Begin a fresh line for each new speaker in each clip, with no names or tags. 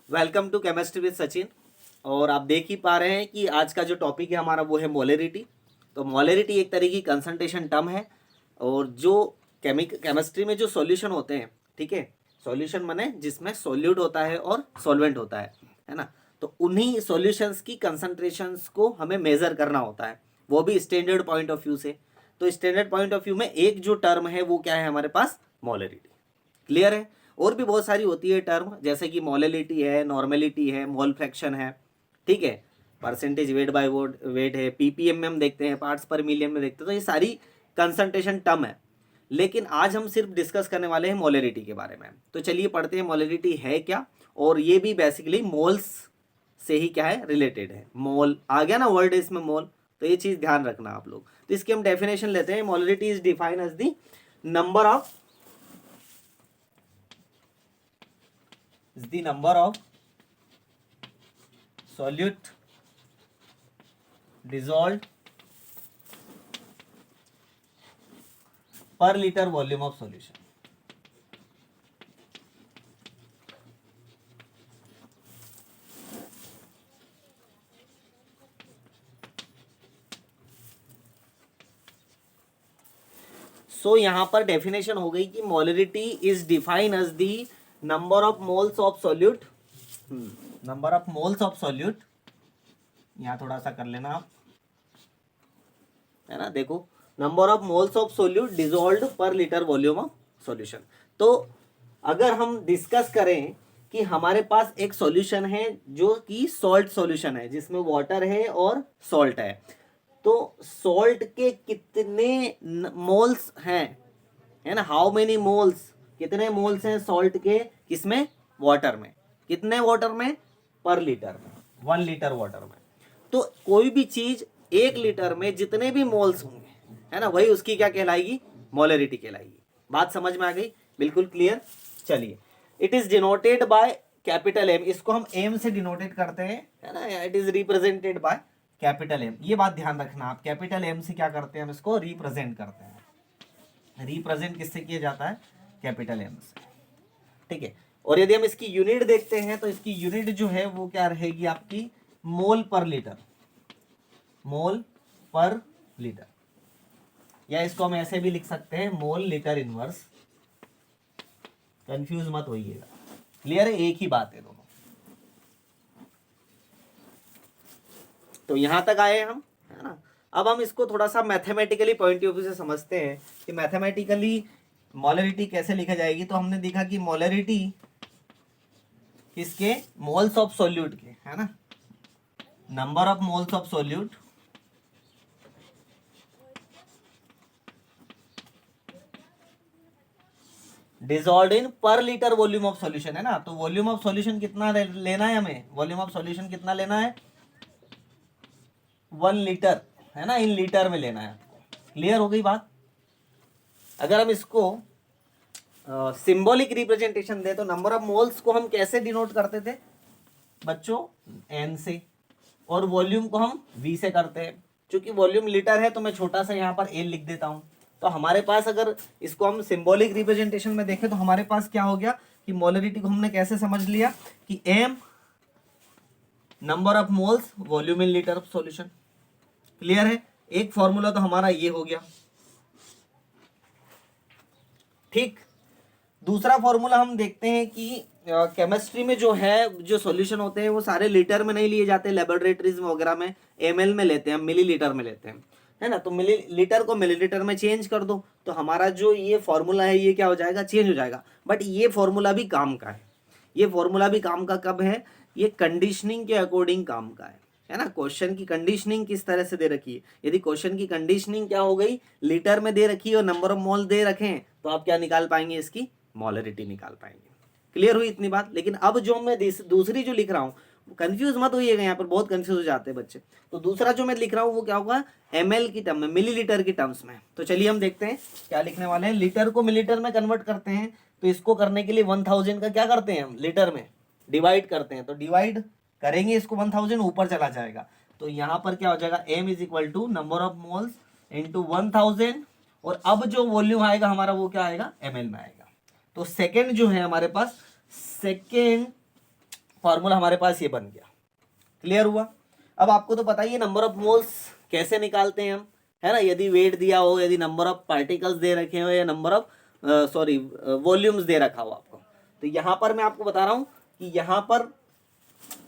Welcome to chemistry with Sachin. और आप देख ही पा रहे हैं कि आज का जो टॉपिक है हमारा वो है मोलरिटी। तो मोलरिटी एक तरह की कंसंट्रेशन टर्म है और जो केमिस्ट्री में जो सॉल्यूशन होते हैं, ठीक है, सॉल्यूशन माने जिसमें सॉल्यूट होता है और सॉल्वेंट होता है ना। तो उन्हीं सॉल्यूशंस की कंसंट्रेशंस को हमें मेजर करना होता है, वो भी स्टैंडर्ड पॉइंट ऑफ व्यू से। तो स्टैंडर्ड पॉइंट ऑफ व्यू में एक जो टर्म है वो क्या है हमारे पास, मोलरिटी। क्लियर है। और भी बहुत सारी होती है टर्म, जैसे कि मोललिटी है, नॉर्मेलिटी है, मोल फ्रैक्शन है, ठीक है, परसेंटेज वेट बाय वेट है, पीपीएम में हम देखते हैं, पार्ट्स पर मिलियन में देखते हैं। तो ये सारी कंसंट्रेशन टर्म है, लेकिन आज हम सिर्फ डिस्कस करने वाले हैं मोलरिटी के बारे में। तो चलिए पढ़ते हैं मोलरिटी है क्या, और ये भी बेसिकली मोल्स से ही क्या है, रिलेटेड है। मोल आ गया ना वर्ड इसमें, मोल। तो ये चीज ध्यान रखना आप लोग। तो इसकी हम डेफिनेशन लेते हैं। Molarity is defined as the number of is the number of solute dissolved per liter volume of solution। So यहां पर डेफिनेशन हो गई कि molarity is defined as the number of moles of solute, number of moles of solute. यहां थोड़ा सा कर लेना आप, है ना। देखो, number of moles of solute dissolved per litre volume of solution. तो अगर हम डिस्कस करें कि हमारे पास एक सॉल्यूशन है जो कि सॉल्ट सॉल्यूशन है, जिसमें वाटर है और सॉल्ट है, तो सॉल्ट के कितने मोल्स हैं, है ना, हाउ मेनी मोल्स, कितने मोल्स हैं सॉल्ट के, किसमें, वाटर में, कितने वाटर में, पर लीटर में, 1 लीटर वाटर में। तो कोई भी चीज 1 लीटर में जितने भी मोल्स होंगे, है ना, वही उसकी क्या कहलाएगी, मोलरिटी कहलाएगी। बात समझ में आ गई, बिल्कुल क्लियर। चलिए, it is denoted by capital M, इसको हम एम से डिनोटेड करते हैं, है ना। It is represented by capital M, ये बात ध्यान रखना आप। कैपिटल एम से क्या करते हैं, हम इसको रिप्रेजेंट करते हैं। रिप्रेजेंट किससे किया जाता है, कैपिटल एम से, ठीक है। और यदि हम इसकी यूनिट देखते हैं तो इसकी यूनिट जो है वो क्या रहेगी आपकी, मोल पर लीटर, मोल पर लीटर, या इसको हम ऐसे भी लिख सकते हैं, मोल लीटर इनवर्स। कंफ्यूज मत होइएगा, क्लियर है, एक ही बात है दोनों। तो यहां तक आए हम, है ना। अब हम इसको थोड़ा सा मैथमेटिकली पॉइंट ऑफ व्यू से समझते हैं कि मैथमेटिकली मोलरिटी कैसे लिखा जाएगी। तो हमने देखा कि मोलरिटी किसके, मोल्स ऑफ सॉल्यूट के, है ना, number of moles of solute dissolved इन पर लीटर वॉल्यूम ऑफ सॉल्यूशन, है ना। तो वॉल्यूम ऑफ सॉल्यूशन कितना लेना है हमें, वॉल्यूम ऑफ सॉल्यूशन कितना लेना है, 1 लीटर, है ना, इन लीटर में लेना है आपको। क्लियर हो गई बात। अगर हम इसको सिंबॉलिक रिप्रेजेंटेशन दे तो नंबर ऑफ मोल्स को हम कैसे डिनोट करते थे बच्चों, एन से, और वॉल्यूम को हम वी से करते हैं। क्योंकि वॉल्यूम लीटर है तो मैं छोटा सा यहाँ पर एल लिख देता हूँ। तो हमारे पास अगर इसको हम सिंबॉलिक रिप्रेजेंटेशन में देखें तो हमारे पास क्या हो गया कि मोलरिटी को हमने कैसे समझ लिया कि M number of moles volume in litre of solution. Clear है, एक फॉर्मूला तो हमारा ये हो गया, ठीक। दूसरा फॉर्मूला हम देखते हैं कि केमिस्ट्री में जो है, जो सॉल्यूशन होते हैं वो सारे लीटर में नहीं लिए जाते, लेबोरेटरीज वगैरह में एमएल में लेते हैं, मिलीलीटर में लेते हैं, है ना। तो मिलीलीटर को मिलीलीटर में चेंज कर दो तो हमारा जो ये फॉर्मूला है ये क्या हो जाएगा, चेंज हो जाएगा। बट ये फॉर्मूला भी काम का है, ये फॉर्मूला भी काम का कब है, ये कंडीशनिंग के अकॉर्डिंग काम का है ना। क्वेश्चन की कंडीशनिंग किस तरह से दे रखी है, यदि क्वेश्चन की कंडीशनिंग क्या हो गई, लीटर में दे रखी है और नंबर ऑफ मोल दे रखे हैं, तो आप क्या निकाल पाएंगे, इसकी मोलरिटी निकाल पाएंगे। क्लियर हुई इतनी बात। लेकिन अब जो मैं दूसरी जो लिख रहा हूँ, कंफ्यूज मत होइएगा, यहाँ पर बहुत कंफ्यूज हो जाते हैं बच्चे। तो दूसरा जो मैं लिख रहा हूँ वो क्या होगा, एमएल की टर्म में, मिलीलीटर की टर्म्स में। तो चलिए हम देखते हैं क्या लिखने वाले हैं। लीटर को मिलीलीटर में कन्वर्ट करते हैं, तो इसको करने के लिए 1000 का क्या करते हैं हम, लीटर में डिवाइड करते हैं। तो डिवाइड करेंगे इसको 1000, ऊपर चला जाएगा। तो यहाँ पर क्या हो जाएगा, m is equal to number of moles into 1000, और अब जो वॉल्यूम आएगा हमारा वो क्या आएगा, ml में आएगा। तो सेकेंड जो है हमारे पास, सेकेंड फार्मूला हमारे पास ये बन गया। क्लियर हुआ? अब आपको तो पता ही है नंबर ऑफ मोल्स कैसे निकालते हैं हम, है ना। यदि वेट दिया हो, यदि नंबर ऑफ पार्टिकल्स दे रखे हो, या नंबर ऑफ वॉल्यूम्स दे रखा हो आपको, तो यहाँ पर मैं आपको बता रहा हूँ कि यहाँ पर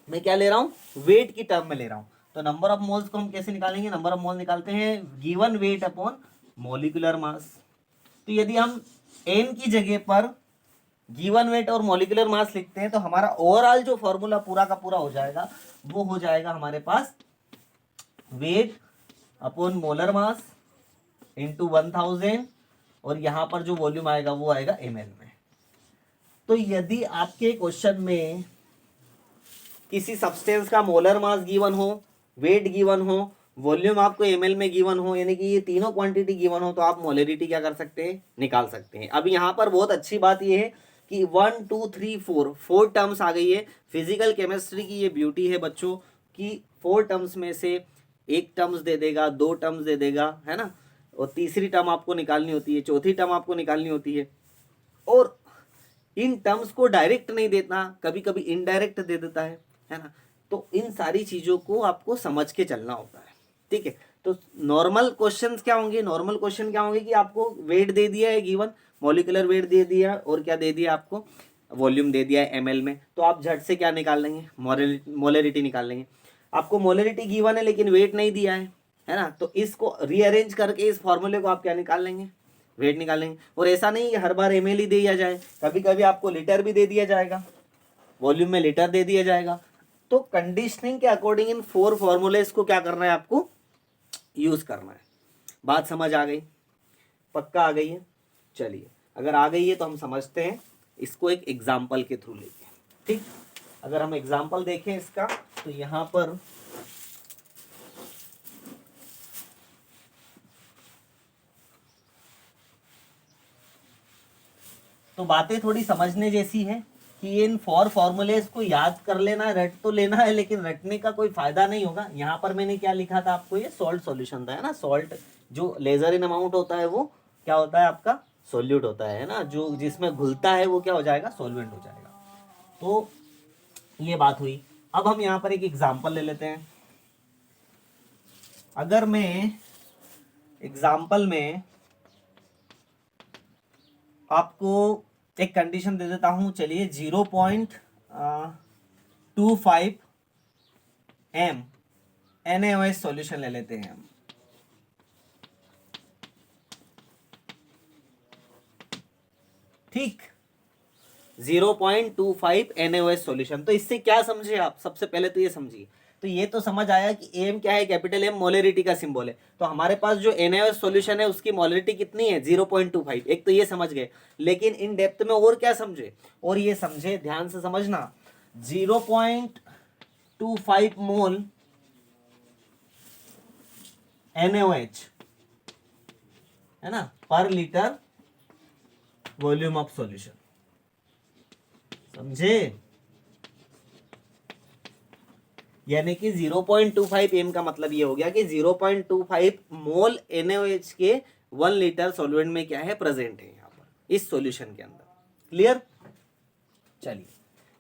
मैं क्या ले रहा हूँ, वेट की टर्म में ले रहा हूँ। तो नंबर ऑफ मोल्स को हम कैसे निकालेंगे, नंबर ऑफ मोल निकालते हैं given weight upon molecular mass. तो यदि हम n की जगह पर गिवन वेट और मॉलिक्यूलर मास लिखते हैं तो हमारा ओवरऑल जो फॉर्मूला पूरा का पूरा हो जाएगा वो हो जाएगा हमारे पास weight upon molar mass into 1000, और यहाँ पर जो वॉल्यूम आएगा वो आएगा ml में। तो यदि आपके क्वेश्चन में किसी सब्सटेंस का मोलर मास गिवन हो, वेट गिवन हो, वॉल्यूम आपको ml में गिवन हो, यानी कि ये तीनों क्वांटिटी गिवन हो, तो आप मोलरिटी क्या कर सकते हैं, निकाल सकते हैं। अब यहाँ पर बहुत अच्छी बात ये है कि 1 2 3 4 टर्म्स आ गई है। फिजिकल केमिस्ट्री की ये ब्यूटी है बच्चों कि 4 टर्म्स में से एक टर्म्स दे देगा, 2 टर्म्स दे देगा, है ना, और तीसरी टर्म आपको निकालनी होती है, चौथी टर्म आपको निकालनी होती है। और इन टर्म्स को डायरेक्ट नहीं देता, कभी कभी इनडायरेक्ट दे देता है ना। तो इन सारी चीज़ों को आपको समझ के चलना होता है, ठीक है। तो नॉर्मल क्वेश्चंस क्या होंगे, नॉर्मल क्वेश्चन क्या होंगे कि आपको वेट दे दिया है गिवन, मॉलिक्यूलर वेट दे दिया, और क्या दे दिया आपको, वॉल्यूम दे दिया है ml में। तो आप झट से क्या निकाल लेंगे, मोलरिटी निकाल लेंगे। आपको मोलरिटी गिवन है लेकिन वेट नहीं दिया है ना, तो इसको रीअरेंज करके इस फॉर्मूले को आप क्या निकाल लेंगे, वेट निकाल लेंगे। और ऐसा नहीं कि हर बार ml ही दिया जाए, कभी कभी आपको लीटर भी दे दिया जाएगा, वॉल्यूम में लीटर दे दिया जाएगा। तो कंडीशनिंग के अकॉर्डिंग इन 4 फॉर्मूलेस को क्या करना है, आपको यूज करना है। बात समझ आ गई, पक्का आ गई है? चलिए, अगर आ गई है तो हम समझते हैं इसको एक एग्जाम्पल के थ्रू लेके, ठीक। अगर हम एग्जाम्पल देखें इसका, तो यहाँ पर तो बातें थोड़ी समझने जैसी है कि इन 4 फॉर्मूलेस को याद कर लेना, रट तो लेना है, लेकिन रटने का कोई फायदा नहीं होगा। यहाँ पर मैंने क्या लिखा था आपको, ये सॉल्ट सॉल्यूशन था, है ना। सॉल्ट जो लेजर इन अमाउंट होता है वो क्या होता है आपका, सोल्यूट होता है ना, जो जिसमें घुलता है वो क्या हो जाएगा, सॉल्वेंट हो जाएगा। तो ये बात हुई। अब हम यहाँ पर एक एग्जाम्पल ले लेते हैं। अगर मैं एग्जाम्पल में आपको एक कंडीशन दे देता हूं, चलिए 0.25 m NaOH सॉल्यूशन ले लेते हैं हम, ठीक। 0.25 NaOH सॉल्यूशन। तो इससे क्या समझे आप, सबसे पहले तो ये समझिए। तो ये तो समझ आया कि एम क्या है, कैपिटल एम मोलरिटी का सिंबल है। तो हमारे पास जो NaOH सॉल्यूशन है उसकी मोलरिटी कितनी है, 0.25। एक तो ये समझ गए, लेकिन इन डेप्थ में और क्या समझे, और ये समझे, ध्यान से समझना, 0.25 मोल NaOH, है ना, पर लीटर वॉल्यूम ऑफ सॉल्यूशन, समझे। यानी कि 0.25 m का मतलब ये हो गया कि 0.25 मोल NaOH के 1 लीटर सॉल्वेंट में क्या है, प्रेजेंट है यहाँ पर इस सॉल्यूशन के अंदर। क्लियर? चलिए,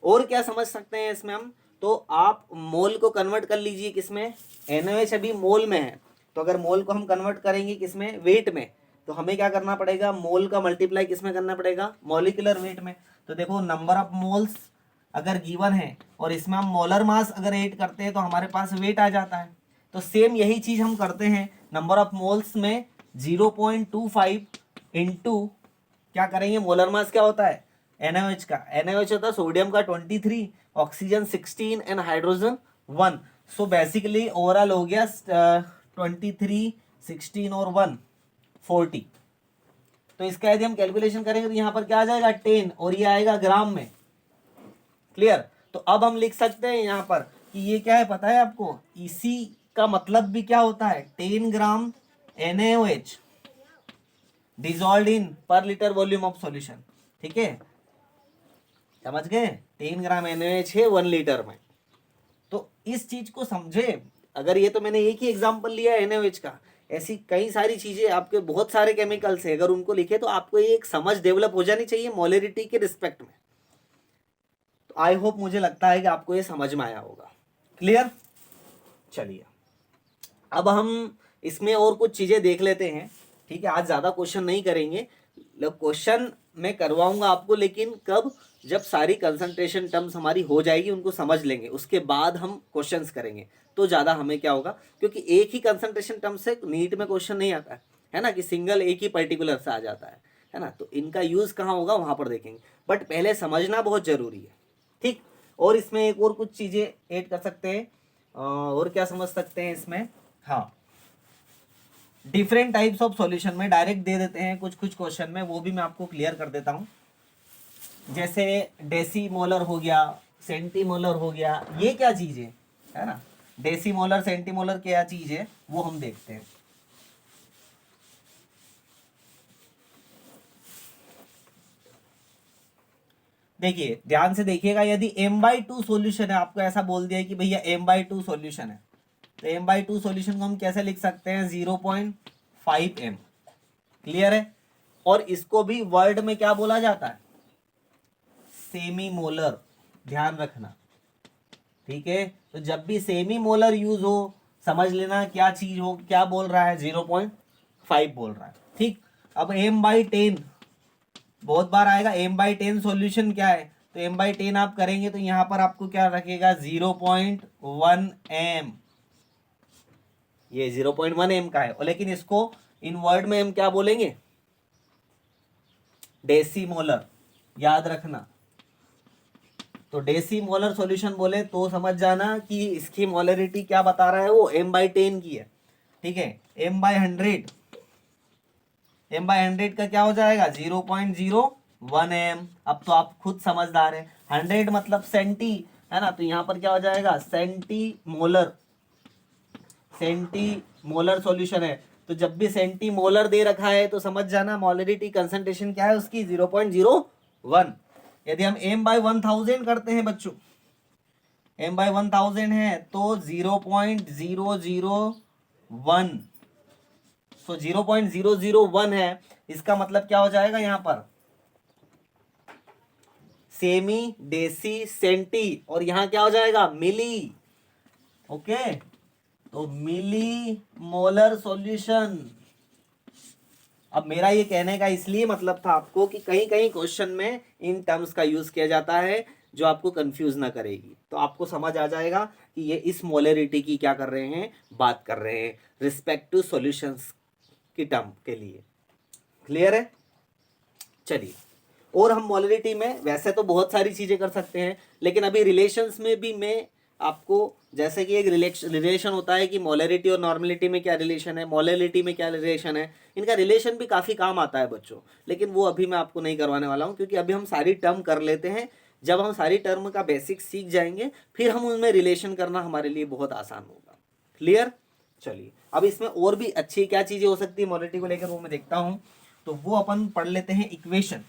और क्या समझ सकते हैं इसमें हम, तो आप मोल को कन्वर्ट कर लीजिए किसमें, NaOH अभी मोल में है, तो अगर मोल को हम कन्वर्ट करेंगे किसमें, वेट में, तो हमें क्या करना पड़ेगा, मोल का मल्टीप्लाई किसमें करना पड़ेगा, मॉलिक्यूलर वेट में। तो देखो नंबर ऑफ मोल्स अगर गिवन है और इसमें हम मोलर मास अगर ऐड करते हैं तो हमारे पास वेट आ जाता है। तो सेम यही चीज हम करते हैं, नंबर ऑफ मोल्स में 0.25 इंटू क्या करेंगे, मोलर मास क्या होता है NaOH का, NaOH होता है सोडियम का 23, oxygen 16 and hydrogen 1। So basically overall हो गया 23, 16 और 1 40। तो इसका यदि हम कैलकुलेशन करेंगे तो यहाँ पर क्या आ जाएगा 10, और ये आएगा ग्राम में। क्लियर? तो अब हम लिख सकते हैं यहाँ पर कि ये क्या है पता है आपको, इसी का मतलब भी क्या होता है, 10 ग्राम NaOH डिजॉल्व इन पर लीटर वॉल्यूम ऑफ सॉल्यूशन, ठीक है, समझ गए। 10 ग्राम NaOH है 1 लीटर में। तो इस चीज को समझे। अगर ये तो मैंने एक ही एग्जांपल लिया है NaOH का, ऐसी कई सारी चीजें आपके बहुत सारे केमिकल्स है, अगर उनको लिखे तो आपको ये एक समझ डेवलप हो जानी चाहिए मोलरिटी के रिस्पेक्ट में। तो आई होप, मुझे लगता है कि आपको ये समझ में आया होगा। क्लियर? चलिए अब हम इसमें और कुछ चीजें देख लेते हैं। ठीक है, आज ज्यादा क्वेश्चन नहीं करेंगे, क्वेश्चन मैं करवाऊंगा आपको, लेकिन कब? जब सारी कंसंट्रेशन टर्म्स हमारी हो जाएगी, उनको समझ लेंगे, उसके बाद हम क्वेश्चंस करेंगे, तो ज़्यादा हमें क्या होगा, क्योंकि एक ही कंसंट्रेशन टर्म से नीट में क्वेश्चन नहीं आता है ना, कि सिंगल एक ही पर्टिकुलर से आ जाता है ना, तो इनका यूज़ कहाँ होगा वहाँ पर देखेंगे, बट पहले समझना बहुत ज़रूरी है। ठीक, और इसमें एक और कुछ चीज़ें ऐड कर सकते हैं, और क्या समझ सकते हैं इसमें, हाँ, डिफरेंट टाइप्स ऑफ सॉल्यूशन में डायरेक्ट दे देते हैं कुछ कुछ क्वेश्चन में, वो भी मैं आपको क्लियर कर देता हूँ। जैसे डेसीमोलर हो गया, सेंटीमोलर हो गया, ये क्या चीज़ है ना, डेसीमोलर सेंटीमोलर क्या चीज़ है वो हम देखते हैं। देखिए ध्यान से देखिएगा, यदि m/2 सॉल्यूशन है, आपको ऐसा बोल दिया है कि भैया m/2 सॉल्यूशन है, तो m/2 सॉल्यूशन को हम कैसे लिख सकते हैं, 0.5m। क्लियर है? और इसको भी वर्ड में क्या बोला जाता है, सेमी मोलर, ध्यान रखना। ठीक है, तो जब भी सेमी मोलर यूज हो, समझ लेना क्या चीज हो, क्या बोल रहा है, 0.5 बोल रहा है। ठीक, अब m/10 बहुत बार आएगा, m/10 सॉल्यूशन क्या है, तो m/10 आप करेंगे तो यहां पर आपको क्या रखेगा, 0.1m, ये 0.1m का है, और लेकिन इसको इन वर्ड में हम क्या बोलेंगे, डेसीमोलर, याद रखना। तो डेसीमोलर सॉल्यूशन बोले तो समझ जाना कि इसकी मोलरिटी क्या बता रहा है, वो m/10 की है। ठीक है, m/100, m/100 का क्या हो जाएगा, 0.01m। अब तो आप खुद समझदार है, 100 मतलब सेंटी है ना, तो यहाँ पर क्या हो जाएगा, सेंटीमोलर, सेंटीमोलर सॉल्यूशन है। तो जब भी सेंटीमोलर दे रखा है तो समझ जाना मोलरिटी कंसंट्रेशन क्या है उसकी, 0.01। यदि हम m/1000 करते हैं बच्चों, m/1000 है तो 0.001, तो 0.001 है, इसका मतलब क्या हो जाएगा यहाँ पर, सेमी, डेसी, सेंटी, और यहाँ क्या हो जाएगा, मिली। ओके, तो मिली मोलर सॉल्यूशन। अब मेरा ये कहने का इसलिए मतलब था आपको कि कहीं कहीं क्वेश्चन में इन टर्म्स का यूज किया जाता है जो आपको कंफ्यूज ना करेगी, तो आपको समझ आ जाएगा कि ये इस मोलरिटी की क्या कर रहे हैं, बात कर रहे हैं रिस्पेक्टिव सॉल्यूशंस की टर्म के लिए। क्लियर है? चलिए, और हम मोलरिटी में वैसे तो बहुत सारी चीजें कर सकते हैं, लेकिन अभी रिलेशंस में भी मैं आपको, जैसे कि एक रिलेशन होता है कि मोलरिटी और नॉर्मलिटी में क्या रिलेशन है, मोलरिटी में क्या रिलेशन है, इनका रिलेशन भी काफ़ी काम आता है बच्चों, लेकिन वो अभी मैं आपको नहीं करवाने वाला हूँ, क्योंकि अभी हम सारी टर्म कर लेते हैं। जब हम सारी टर्म का बेसिक सीख जाएंगे, फिर हम उनमें रिलेशन करना हमारे लिए बहुत आसान होगा। क्लियर? चलिए, अब इसमें और भी अच्छी क्या चीज़ें हो सकती है मोलरिटी को लेकर, वो मैं देखता हूँ, तो वो अपन पढ़ लेते हैं इक्वेशन।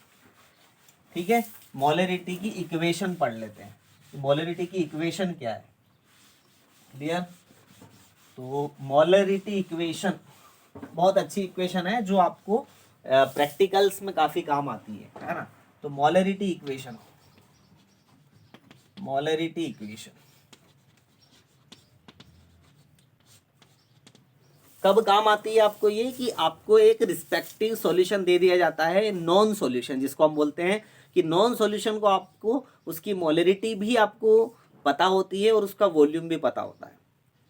ठीक है, मोलरिटी की इक्वेशन पढ़ लेते हैं, मोलरिटी की इक्वेशन क्या है। क्लियर? तो मोलरिटी इक्वेशन बहुत अच्छी इक्वेशन है जो आपको प्रैक्टिकल्स में काफी काम आती है ना। तो मोलरिटी इक्वेशन, मोलरिटी इक्वेशन कब काम आती है आपको, ये कि आपको एक रिस्पेक्टिव सॉल्यूशन दे दिया जाता है, नॉन सॉल्यूशन जिसको हम बोलते हैं, कि नॉन सॉल्यूशन को आपको उसकी मोलरिटी भी आपको पता होती है और उसका वॉल्यूम भी पता होता है।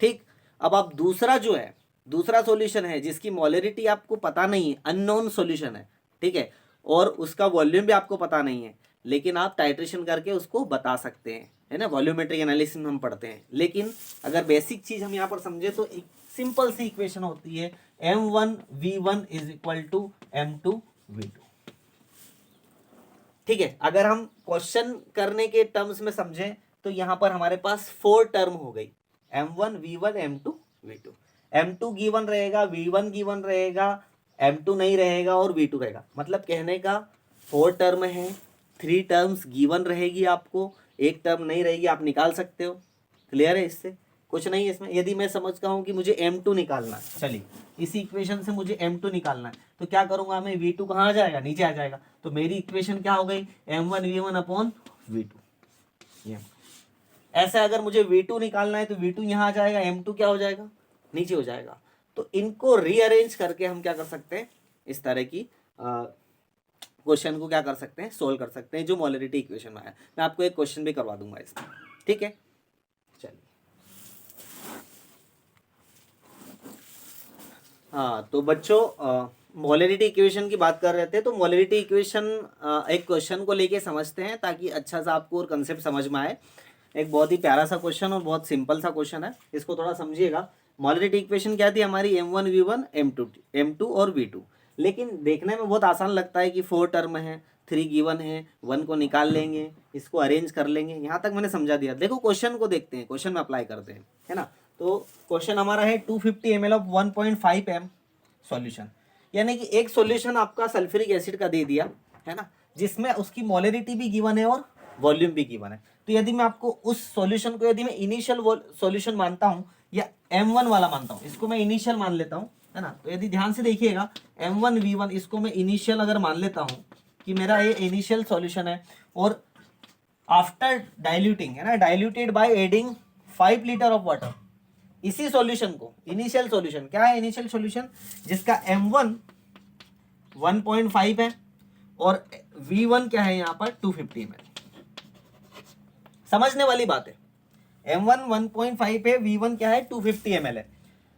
ठीक, अब आप दूसरा जो है, दूसरा सॉल्यूशन है जिसकी मोलरिटी आपको पता नहीं है, अननोन सॉल्यूशन है, ठीक है, और उसका वॉल्यूम भी आपको पता नहीं है, लेकिन आप टाइट्रेशन करके उसको बता सकते हैं, है ना, वॉल्यूमेट्रिक एनालिसिस में हम पढ़ते हैं। लेकिन अगर बेसिक चीज हम यहाँ पर समझे तो एक सिंपल सी इक्वेशन होती है, m1v1 is equal to m2v2। ठीक है, अगर हम क्वेश्चन करने के टर्म्स में समझें तो यहां पर हमारे पास 4 टर्म हो गई, m1 v1 m2 v2। m2 given रहेगा, v1 गिवन रहेगा, m2 नहीं रहेगा और v2 रहेगा। मतलब कहने का 4 टर्म है, 3 टर्म्स गिवन रहेगी आपको, एक टर्म नहीं रहेगी, आप निकाल सकते हो। क्लियर है? इससे कुछ नहीं है इसमें। यदि मैं समझता हूँ कि मुझे m2 निकालना है, चलिए इसी इक्वेशन से मुझे m2 निकालना है, तो क्या करूंगा मैं, v2 कहाँ आ जाएगा, नीचे आ जाएगा, तो मेरी इक्वेशन क्या हो गई, m1v1 अपॉन v2। ये ऐसे अगर मुझे V2 निकालना है तो V2 यहाँ आ जाएगा, M2 क्या हो जाएगा, नीचे हो जाएगा। तो इनको रीअरेंज करके हम क्या कर सकते हैं, इस तरह की क्वेश्चन को क्या कर सकते हैं, सोल्व कर सकते हैं, जो मोलरिटी इक्वेशन में आया। मैं आपको एक क्वेश्चन भी करवा दूंगा इसमें, ठीक है। चलिए, हाँ तो बच्चों मोलरिटी इक्वेशन की बात कर रहे थे, तो मोलरिटी इक्वेशन एक क्वेश्चन को लेके समझते हैं ताकि अच्छा सा आपको और कंसेप्ट समझ में आए। एक बहुत ही प्यारा सा क्वेश्चन और बहुत सिंपल सा क्वेश्चन है, इसको थोड़ा समझिएगा। मोलरिटी इक्वेशन क्या थी हमारी, M1 V1 M2 और V2। लेकिन देखने में बहुत आसान लगता है कि 4 टर्म है, 3 गिवन है, 1 को निकाल लेंगे, इसको अरेंज कर लेंगे, यहाँ तक मैंने समझा दिया। देखो क्वेश्चन को देखते हैं, क्वेश्चन में अप्लाई करते हैं, है ना। तो क्वेश्चन हमारा है 250 ml ऑफ 1.5 m सॉल्यूशन, यानी कि एक सॉल्यूशन आपका सल्फ्यूरिक एसिड का दे दिया है ना, जिसमें उसकी मोलरिटी भी गिवन है और वॉल्यूम भी गिवन है। तो यदि मैं आपको उस सॉल्यूशन को यदि मैं इनिशियल सॉल्यूशन मानता हूं या M1 वाला मानता हूं, इसको मैं इनिशियल मान लेता हूं, है ना। तो यदि ध्यान से देखिएगा M1 V1 इसको मैं इनिशियल अगर मान लेता हूं कि मेरा ये इनिशियल सॉल्यूशन है, और आफ्टर डाइल्यूटिंग, है ना, diluted by adding 5 litre of water, इसी सॉल्यूशन को इनिशियल सॉल्यूशन क्या है, इनिशियल सॉल्यूशन जिसका M1 1.5 है और V1 क्या है यहाँ पर 250 ml। समझने वाली बात है, M1 1.5 है, V1 क्या है 250 ml है।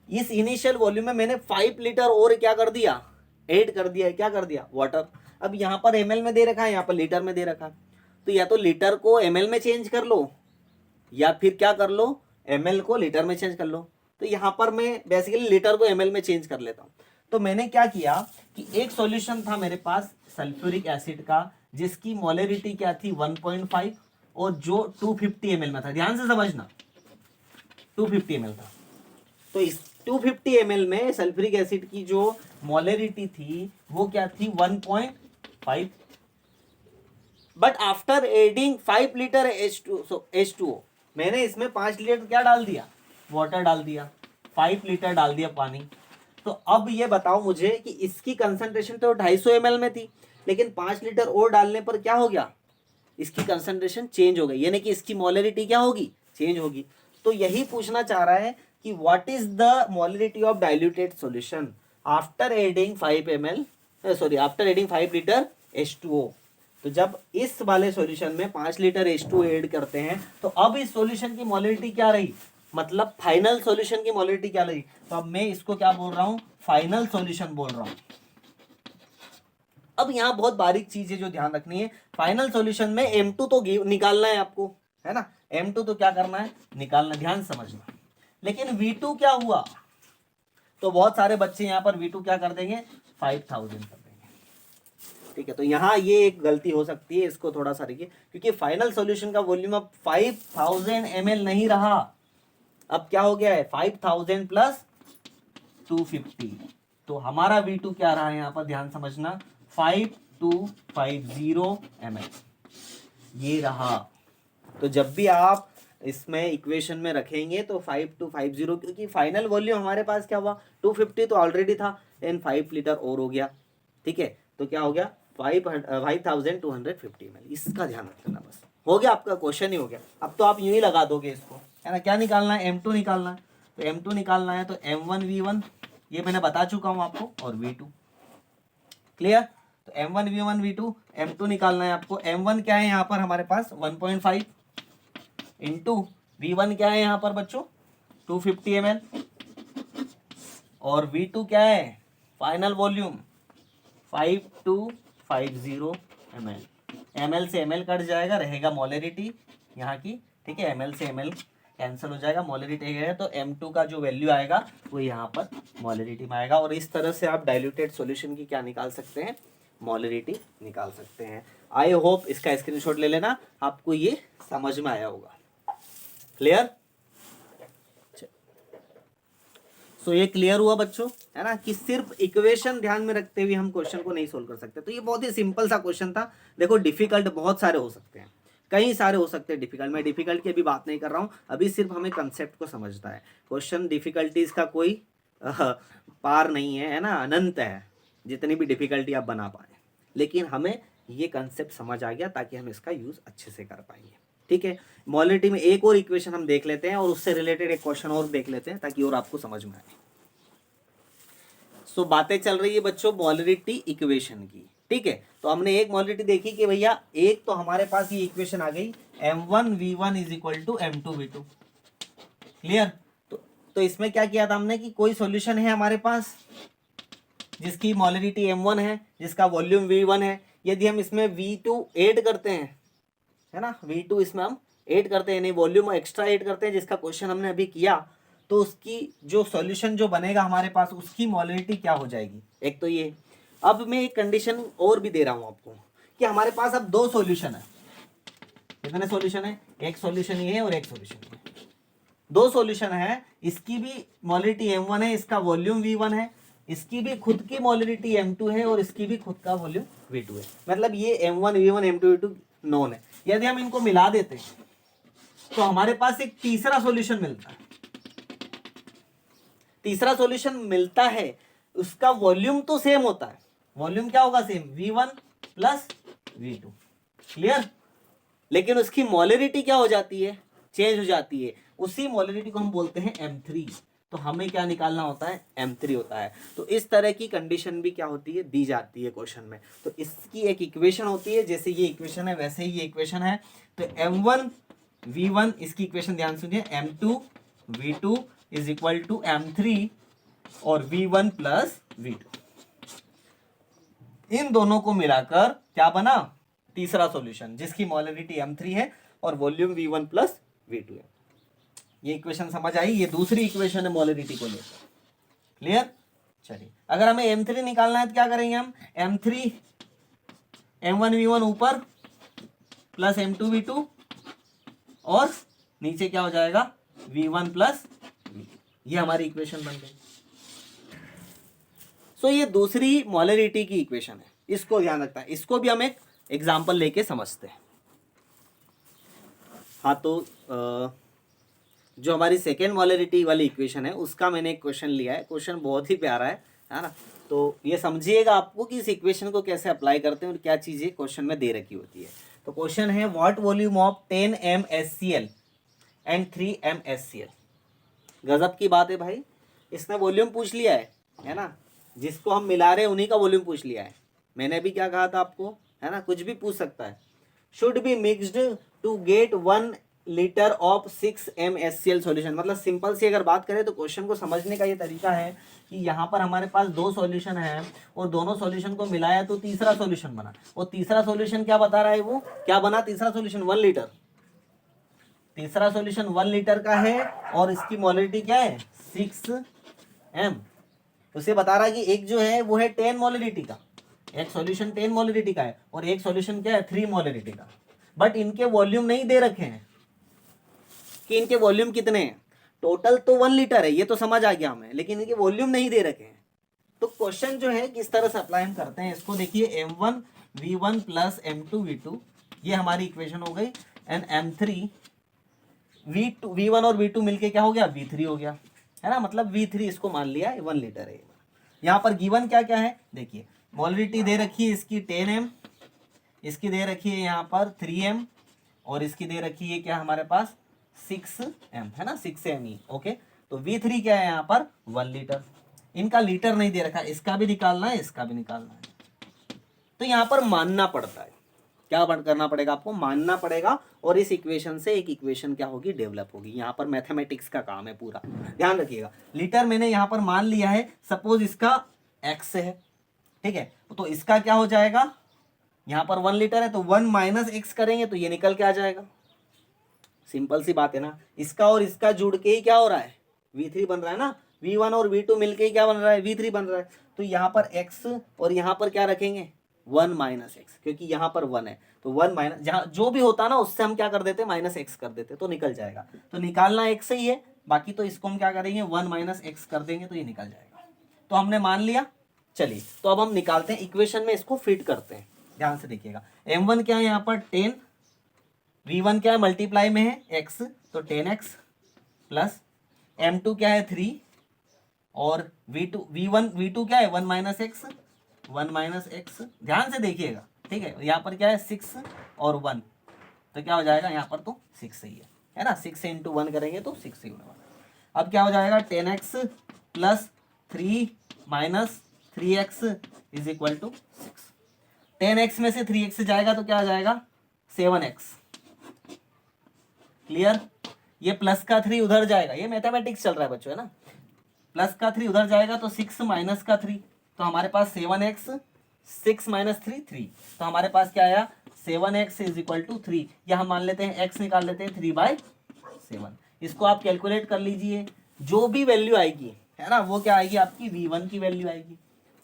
इस इनिशियल वॉल्यूम में मैंने 5 लीटर और क्या कर दिया, ऐड कर दिया है, क्या कर दिया, वाटर। अब यहाँ पर ml में दे रखा है, यहाँ पर लीटर में दे रखा है, तो या तो लीटर को ml में चेंज कर लो या फिर क्या कर लो, ml को लीटर में चेंज कर लो। तो यहाँ पर मैं बेसिकली लीटर को ml में चेंज कर लेता हूँ। तो मैंने क्या किया कि एक सॉल्यूशन था मेरे पास सल्फ्यूरिक एसिड का, जिसकी मोलरिटी क्या थी 1.5 और जो 250 ml में था, ध्यान से समझना 250 ml था। तो इस 250 ml में सल्फ्यूरिक एसिड की जो मोलरिटी थी वो क्या थी 1.5, but after adding 5 litre H2O मैंने इसमें 5 लीटर क्या डाल दिया, वाटर डाल दिया, 5 लीटर डाल दिया पानी। तो अब ये बताओ मुझे कि इसकी कंसंट्रेशन तो 250 ml में थी, लेकिन 5 लीटर और डालने पर क्या हो गया, इसकी कंसंट्रेशन चेंज हो गई, यानी कि इसकी मोलरिटी क्या होगी, चेंज होगी। तो यही पूछना चाह रहा है कि what is the molarity of diluted solution after adding 5 ml, sorry after adding 5 litre H2O। तो जब इस वाले सॉल्यूशन में 5 लीटर H2O ऐड करते हैं तो अब इस सॉल्यूशन की मोलरिटी क्या रही, मतलब फाइनल सॉल्यूशन की मोलरिटी क्या रही। तो अब मैं इसको क्या बोल रहा हूं, फाइनल सॉल्यूशन बोल रहा हूं। अब यहाँ बहुत बारीक चीज है जो ध्यान रखनी है, फाइनल सॉल्यूशन में M2 तो निकालना है आपको, है ना, M2 तो क्या करना है, निकालना, ध्यान समझना। लेकिन V2 क्या हुआ, तो बहुत सारे बच्चे यहाँ पर V2 क्या कर देंगे 5000 कर देंगे, ठीक है। तो यहाँ ये एक गलती हो सकती है, इसको थोड़ा सा देखिए, क्योंकि फाइनल सॉल्यूशन का वॉल्यूम अब 5000 ml नहीं रहा, अब क्या हो गया है 5000 प्लस 250। तो हमारा V2 क्या रहा है यहाँ पर, ध्यान समझना 5250 ml ये रहा। तो जब भी आप इसमें इक्वेशन में रखेंगे तो 5250, क्योंकि फाइनल वॉल्यूम हमारे पास क्या हुआ 250 तो ऑलरेडी था, एंड 5 लीटर और हो गया, ठीक है। तो क्या हो गया 5250 ml, इसका ध्यान रखना, बस हो गया आपका क्वेश्चन ही हो गया। अब तो आप यूं ही लगा दोगे इसको, है ना। क्या निकालना है, M2 निकालना है, तो M2 निकालना है तो M1 V1 ये मैंने बता चुका हूं आपको, और V2 क्लियर। तो M1 V1 V2, M2 निकालना है आपको। M1 क्या है यहाँ पर हमारे पास 1.5 इंटू V1 क्या है यहाँ पर बच्चों 250 ml, और V2 क्या है फाइनल वॉल्यूम 5250 ml। ml से ml कट जाएगा, रहेगा मोलरिटी यहाँ की, ठीक है, ml से ml कैंसिल हो जाएगा, मोलरिटी है, तो M2 का जो वैल्यू आएगा वो यहाँ पर मोलरिटी में आएगा। और इस तरह से आप डाइल्यूटेड सॉल्यूशन की क्या निकाल सकते हैं, मोलरिटी निकाल सकते हैं। आई होप इसका स्क्रीनशॉट ले लेना, आपको ये समझ में आया होगा, क्लियर। सो ये क्लियर हुआ बच्चों, है ना, कि सिर्फ इक्वेशन ध्यान में रखते हुए हम क्वेश्चन को नहीं सोल्व कर सकते। तो ये बहुत ही सिंपल सा क्वेश्चन था। देखो डिफिकल्ट बहुत सारे हो सकते हैं, कई सारे हो सकते हैं डिफिकल्ट, मैं डिफिकल्ट की अभी बात नहीं कर रहा हूँ, अभी सिर्फ हमें कंसेप्ट को समझना है। क्वेश्चन डिफिकल्टीज का कोई पार नहीं है ना, अनंत है, जितनी भी डिफिकल्टी आप बना पाए, लेकिन हमें ये कंसेप्ट समझ आ गया ताकि हम इसका यूज अच्छे से कर पाएंगे, ठीक है, मोलरिटी में एक और इक्वेशन हम देख लेते हैं और उससे रिलेटेड एक क्वेश्चन और देख लेते हैं ताकि और आपको समझ में आए। सो बातें चल रही है बच्चों मोलरिटी इक्वेशन की, ठीक है। तो हमने एक मोलरिटी देखी कि भैया एक तो हमारे पास ये इक्वेशन आ गई m1v1 is equal to m2v2, clear. तो इसमें क्या किया था हमने कि कोई सॉल्यूशन है हमारे पास जिसकी मोलरिटी m1 है, जिसका वॉल्यूम v1 है। यदि हम इसमें v2 ऐड करते हैं, है ना, v2 इसमें हम ऐड करते हैं, नहीं वॉल्यूम एक्स्ट्रा ऐड करते हैं, जिसका क्वेश्चन हमने अभी किया, तो उसकी जो सॉल्यूशन जो बनेगा हमारे पास उसकी मोलरिटी क्या हो जाएगी, एक तो ये। अब मैं एक कंडीशन और भी दे रहा हूं आपको कि हमारे पास अब दो सॉल्यूशन है। कितने सॉल्यूशन है, एक सॉल्यूशन ये है और एक सॉल्यूशन ये, दो सॉल्यूशन है। इसकी भी मोलरिटी m1 है, इसका वॉल्यूम v1 है, इसकी भी खुद की मोलरिटी m2 है और इसकी भी खुद का वॉल्यूम v2 है। मतलब ये m1 v1 m2 v2 non है। यदि हम इनको मिला देते हैं तो हमारे पास एक तीसरा सॉल्यूशन मिलता है। तीसरा सॉल्यूशन मिलता है, उसका वॉल्यूम तो सेम होता है, वॉल्यूम क्या होगा same, v1 plus v2, clear. लेकिन उसकी मोलरिटी क्या हो जाती है, चेंज हो जाती है। उसी मोलरिटी को हम बोलते हैं m3। तो हमें क्या निकालना होता है, m3 होता है। तो इस तरह की कंडीशन भी क्या होती है, दी जाती है क्वेश्चन में। तो इसकी एक इक्वेशन होती है, जैसे ये इक्वेशन है वैसे ही ये इक्वेशन है। तो m1 v1 इसकी इक्वेशन ध्यान सुनिए, m2 v2 is equal to m3 और v1 प्लस v2। इन दोनों को मिलाकर क्या बना, तीसरा सॉल्यूशन जिसकी मोलरिटी m3 है और वॉल्यूम v1 प्लस v2 है। ये इक्वेशन समझ आई, ये दूसरी इक्वेशन है मोलरिटी को लेकर, क्लियर। चलिए अगर हमें m3 निकालना है तो क्या करेंगे हम, m3 m1 v1 ऊपर प्लस m2 v2 और नीचे क्या हो जाएगा v1 प्लस v2। ये हमारी इक्वेशन बन गई। सो ये दूसरी मोलरिटी की इक्वेशन है, इसको ध्यान रखना है। इसको भी हम एक एग्जांपल लेके समझते हैं। हाँ तो जो हमारी सेकेंड मोलरिटी वाली इक्वेशन है उसका मैंने एक क्वेश्चन लिया है। क्वेश्चन बहुत ही प्यारा है ना। तो ये समझिएगा आपको कि इस इक्वेशन को कैसे अप्लाई करते हैं और क्या चीज़ें क्वेश्चन में दे रखी होती है। तो क्वेश्चन है what volume of 10 MsCl and 3 MsCl। गजब की बात है भाई, इसने वॉल्यूम पूछ लिया है ना। जिसको हम मिला रहे हैं उन्हीं का वॉल्यूम पूछ लिया है। मैंने भी क्या कहा था आपको, है ना, कुछ भी पूछ सकता है। Should be mixed to get 1 litre of 6 MsCl solution. मतलब सिंपल सी अगर बात करें तो क्वेश्चन को समझने का ये तरीका है कि यहाँ पर हमारे पास दो सॉल्यूशन है और दोनों सॉल्यूशन को मिलाया तो तीसरा सॉल्यूशन बना। और तीसरा सॉल्यूशन क्या बता रहा है, वो क्या बना, तीसरा सॉल्यूशन 1 लीटर। तीसरा सॉल्यूशन 1 लीटर का है और इसकी मोलरिटी क्या है 6m। उसे बता रहा है कि एक जो है वो है 10 मोलरिटी का, एक सॉल्यूशन 10 मोलरिटी का है और एक सॉल्यूशन क्या है 3 मोलरिटी का। बट इनके वॉल्यूम नहीं दे रखे हैं कि इनके वॉल्यूम कितने हैं। टोटल तो 1 लीटर है, ये तो समझ आ गया हमें, लेकिन इनके वॉल्यूम नहीं दे रखे हैं। तो क्वेश्चन जो है किस तरह से अप्लाई हम करते हैं इसको देखिए, m1 v1 plus m2 v2 ये हमारी इक्वेशन हो गई एंड m3 v1 और v2 मिलके क्या हो गया, v3 हो गया, है ना। मतलब v3 इसको मान लिया 1 लीटर है। यहाँ पर गिवन क्या क्या है देखिए, मोलरिटी दे रखी है इसकी 10m, इसकी दे रखी है यहाँ पर 3m और इसकी दे रखी है क्या हमारे पास 6m, है ना, 6m। ओके, तो v3 क्या है यहाँ पर 1 लीटर। इनका लीटर नहीं दे रखा, इसका भी निकालना है, इसका भी निकालना है। तो यहाँ पर मानना पड़ता है, क्या करना पड़ेगा आपको, मानना पड़ेगा। और इस इक्वेशन से एक इक्वेशन क्या होगी, डेवलप होगी। यहाँ पर मैथमेटिक्स का काम है पूरा, ध्यान रखिएगा। लीटर मैंने यहाँ पर मान लिया है, सपोज इसका x है, ठीक है। तो इसका क्या हो जाएगा, यहाँ पर 1 लीटर है तो 1 माइनस x करेंगे तो ये निकल के आ जाएगा। सिंपल सी बात है ना। इसका और इसका जुड़ के ही क्या हो रहा है, v3 बन रहा है ना। v1 और v2 मिलके ही क्या बन रहा है, v3 बन रहा है। तो यहाँ पर x और यहाँ पर क्या रखेंगे 1 माइनस एक्स, क्योंकि यहाँ पर 1 है तो 1 माइनस, जहाँ जो भी होता ना उससे हम क्या कर देते माइनस एक्स कर देते तो निकल जाएगा। तो निकालना x से ही है, बाकी तो इसको हम क्या करेंगे 1 माइनस एक्स कर देंगे तो ये निकल जाएगा। तो हमने मान लिया। चलिए तो अब हम निकालते हैं, इक्वेशन में इसको फिट करते हैं। ध्यान से देखिएगा, m1 क्या है यहाँ पर 10, v1 क्या है मल्टीप्लाई में है x तो 10x प्लस m2 क्या है 3 और v2 क्या है 1 माइनस एक्स, 1 माइनस एक्स। ध्यान से देखिएगा, ठीक है। यहाँ पर क्या है 6 और 1, तो क्या हो जाएगा यहाँ पर तो 6 ही है ना, 6 से इंटू 1 करेंगे तो 6 ही होने वाला। अब क्या हो जाएगा 10x plus 3 minus 3x is equal to 6। 10x में से 3x जाएगा तो क्या आ जाएगा 7x। क्लियर, ये प्लस का 3 उधर जाएगा, ये मैथमेटिक्स चल रहा है बच्चों है ना, प्लस का 3 उधर जाएगा तो 6 माइनस का 3, तो हमारे पास 7x, 6 माइनस 3 3, तो हमारे पास क्या आया 7x इज इक्वल टू 3, या हम मान लेते हैं x निकाल लेते हैं 3/7। इसको आप कैलकुलेट कर लीजिए, जो भी वैल्यू आएगी है ना वो क्या आएगी आपकी v1 की वैल्यू आएगी।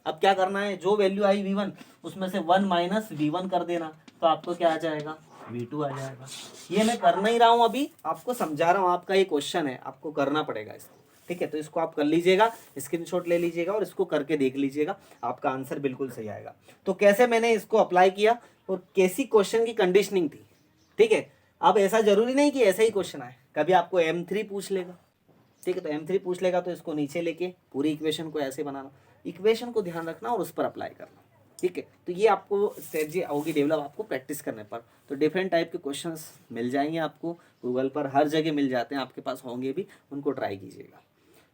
अब क्या करना है, जो वैल्यू आई v1 उसमें से 1 माइनस v1 कर देना, तो आपको क्या आ जाएगा v2 आ जाएगा। ये मैं कर नहीं रहा हूं, अभी आपको समझा रहा हूं, आपका ये क्वेश्चन है, आपको करना पड़ेगा इसको, ठीक है। तो इसको आप कर लीजिएगा, स्क्रीनशॉट ले लीजिएगा और इसको करके देख लीजिएगा, आपका आंसर बिल्कुल सही आएगा। तो कैसे मैंने इसको अप्लाई किया और कैसी क्वेश्चन की कंडीशनिंग थी, ठीक है। अब ऐसा जरूरी नहीं कि ऐसा ही क्वेश्चन आए, कभी आपको M3 पूछ लेगा, ठीक है। तो M3 पूछ लेगा तो इसको नीचे लेके पूरी इक्वेशन को ऐसे बनाना, इक्वेशन को ध्यान रखना और उस पर अप्लाई करना, ठीक है। तो ये आपको स्ट्रेटजी होगी डेवलप आपको प्रैक्टिस करने पर। तो डिफरेंट टाइप के क्वेश्चंस मिल जाएंगे आपको गूगल पर, हर जगह मिल जाते हैं, आपके पास होंगे भी, उनको ट्राई कीजिएगा।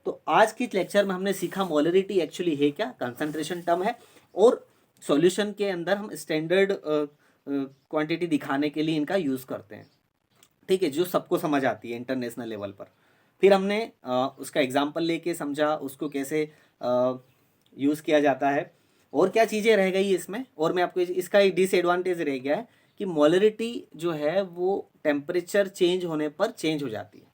तो आज की लेक्चर में हमने सीखा मोलरिटी एक्चुअली है क्या, कंसंट्रेशन टर्म है, और सॉल्यूशन के अंदर हम स्टैंडर्ड क्वांटिटी दिखाने के लिए इनका यूज़ करते हैं, ठीक है, जो सबको समझ आती है इंटरनेशनल लेवल पर। फिर हमने उसका एग्जाम्पल लेके समझा उसको कैसे यूज़ किया जाता है, और क्या चीज़ें रह गई इसमें। और मैं आपको इसका एक डिसएडवांटेज रह गया है कि मोलरिटी जो है वो टेम्परेचर चेंज होने पर चेंज हो जाती है,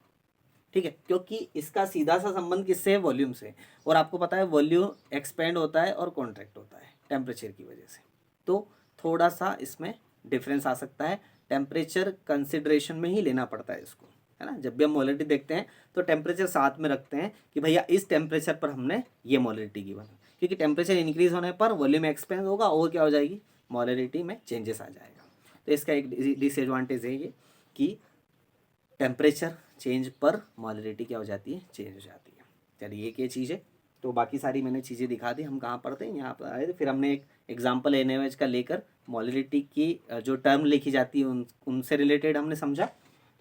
ठीक है, क्योंकि इसका सीधा सा संबंध किससे है, वॉल्यूम से। और आपको पता है वॉल्यूम एक्सपेंड होता है और कॉन्ट्रैक्ट होता है टेम्परेचर की वजह से, तो थोड़ा सा इसमें डिफरेंस आ सकता है, टेम्परेचर कंसिडरेशन में ही लेना पड़ता है इसको, है ना। जब भी हम मोलरिटी देखते हैं तो टेम्परेचर साथ में रखते हैं कि भैया इस टेम्परेचर पर हमने ये मोलरिटी की बनी, क्योंकि टेम्परेचर इंक्रीज होने पर वॉल्यूम एक्सपेंड होगा और क्या हो जाएगी, मोलरिटी में चेंजेस आ जाएगा। तो इसका एक डिसएडवांटेज है ये कि टेम्परेचर चेंज पर मोलरिटी क्या हो जाती है, चेंज हो जाती है। चलिए ये क्या चीज़ है, तो बाकी सारी मैंने चीज़ें दिखा दी। हम कहाँ पढ़ते हैं, यहाँ पर आए थे, फिर हमने एक एग्जाम्पल NaOH का लेकर मोलरिटी की जो टर्म लिखी जाती है उनसे रिलेटेड हमने समझा।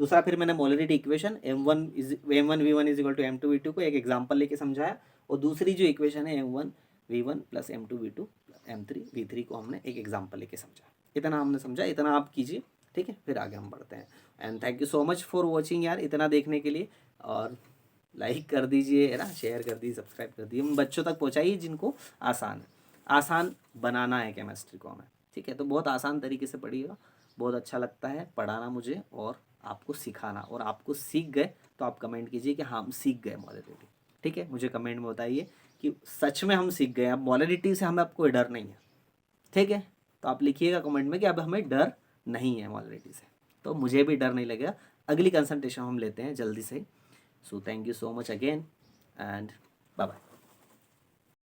दूसरा फिर मैंने molarity equation M1V1 is equal to M2V2 को एक एग्जाम्पल लेके समझाया, और दूसरी जो इक्वेशन है M1V1 प्लस M2V2 M3V3 को हमने एक एग्जाम्पल लेके समझा। इतना हमने समझा, इतना आप कीजिए, ठीक है, फिर आगे हम बढ़ते हैं। And thank you so much for watching यार, इतना देखने के लिए। और लाइक कर दीजिए, है ना, शेयर कर दीजिए, सब्सक्राइब कर दीजिए, उन बच्चों तक पहुँचाइए जिनको आसान बनाना है केमिस्ट्री को हमें, ठीक है। तो बहुत आसान तरीके से पढ़िएगा, बहुत अच्छा लगता है पढ़ाना मुझे और आपको सिखाना। और आपको सीख गए तो आप कमेंट कीजिए कि हाँ हम सीख गए मोलरिटी, ठीक है। मुझे कमेंट में बताइए कि सच में हम सीख गए, अब मोलरिटी से हमें अब कोई डर नहीं है, ठीक है। तो आप लिखिएगा कमेंट में कि अब हमें डर नहीं है मोलरिटी से, तो मुझे भी डर नहीं लगेगा। अगली कंसल्टेशन हम लेते हैं जल्दी से। So thank you so much again and bye bye.